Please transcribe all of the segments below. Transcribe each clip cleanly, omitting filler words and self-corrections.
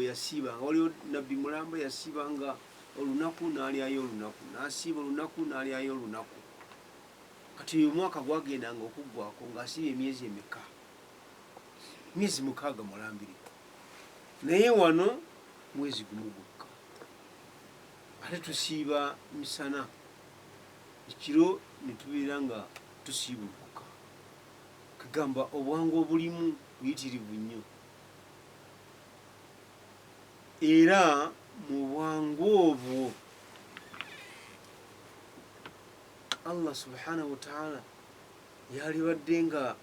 bwe yasiibanga waliwo nabbi mulamba yasiibanga olunaku n'alyayo olunaku n'asiiba olunaku n'alyayo olunaku kati uyu mwaka gwagendanga okuggwako ng'asiiba emyezi emeka myezi 62 naye wano mwezi gumu gwokka ate tusiiba misana ekiro netubeera nga tusiibulukuka kagamba obwangu obulimu buyitirivu nnyo era mu bwangu obwo Allah subhanahu wa ta'ala yalibadde nga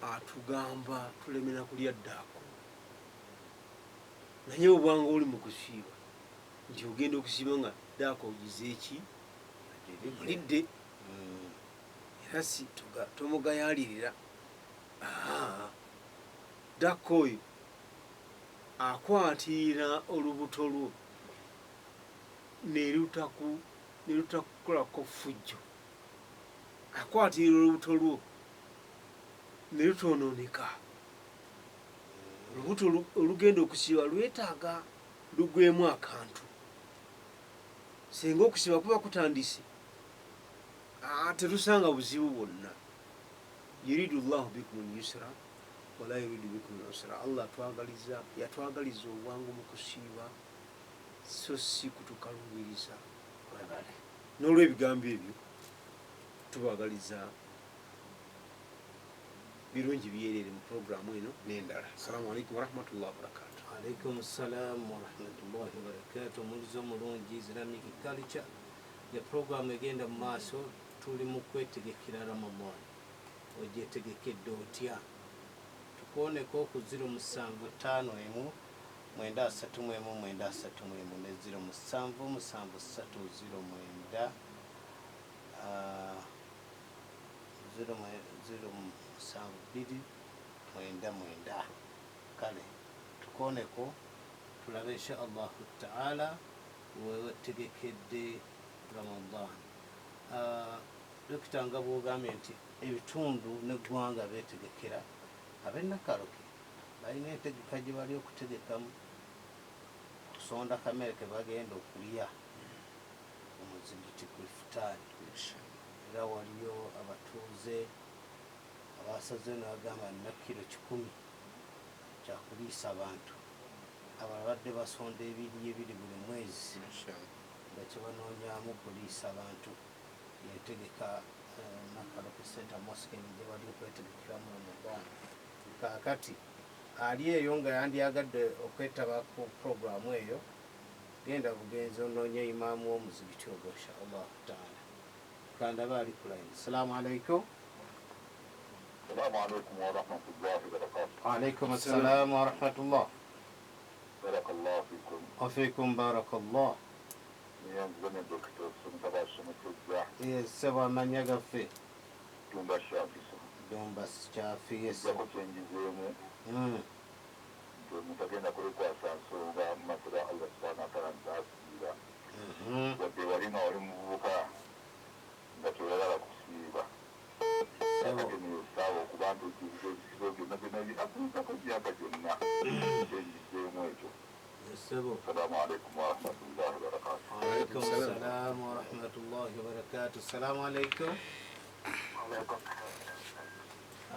atugamba tulemera kulya ddaako naye obwangu oli mu kusiiba nti ogenda okusiiba nga ddaako ogizeeki bulidde era si tomugayalirira ddaako oyo akwatirira olubuto lwo nerutakukolako fujjo akwatirira olubuto lwo nerutononeka olubuto olugenda okusiiba lwetaaga lugwemu akantu singa okusiiba kuba kutandise terusanga buzibu bwonna yuridu llahu bikum lyusra wala yuridu bikum lusra Allah yatwagaliza obwangu mu kusiiba so si kutukalubiriza n'olwebigambo ebyo tubagaliza birungi biyerere mu programu eno n'endala. Assalamu alaikum warahmatullahi wabarakatuh. Alaikum assalam warahmatullahi wabarakatuh. Mulizo mulungi Islamic culture ya programu egenda mu maaso tuli mu kwetegekera Ramadan ogyetegekedde otya tukoneko ku 07551 931 931 ne 07730 079 kale tukoneko tulabe insha Allahu taala wewetegekedde Ramadan. Dokita nga bwogambye nti ebitundu n'eggwanga beetegekera ab'ennakaloke balina entegeka gye bali okutegekamu kusonda kamere ke bagenda okulya omuzigiti ku ifutaani era waliyo abatuuze abasaze nabagamba nina kilo 10 kyakuliisa abantu abalabadde basonda ebiri buli mwezi nga kyebanoonyamu kuliisa abantu yetegeka Nakaloke Center Mosque gye bali okwetegekeramu Ramadan. Kakati ali eyo nga yandyagadde okwetaba ku programu eyo genda bugenzi onoonye imaamu w'omuzigiti ogwo insha Allah taala kanda baali ku line. Assalamu alaikum. Assalamu alaikum warahmatullahi wabarakatuh. Alaikum assalam warahmatullah. Barakallahu fikum. Wa fikum barakallah. Niyanzane Dr. Suntabasha Mutuzza. Yes, seba amanya gaffe. Dumba Shafiso. Dumba Shafi, yes. Yako chenjizemu. Mutagenda kulikwasa nsonga mu masira Allah subhanahu wa ta'ala ntaasiira. Wadde walina wali muvubuka nga toyagala kusiiba. Kati niyosawa okuba nti ekizibu byonna byonna binakuutako gyaka gyonna. Chenjizemu ekyo. Assalamu alaikum warahmatullahi wabarakatuh. Alaikum assalam warahmatullahi wabarakatuh. Assalamu alaikum. Alaikum.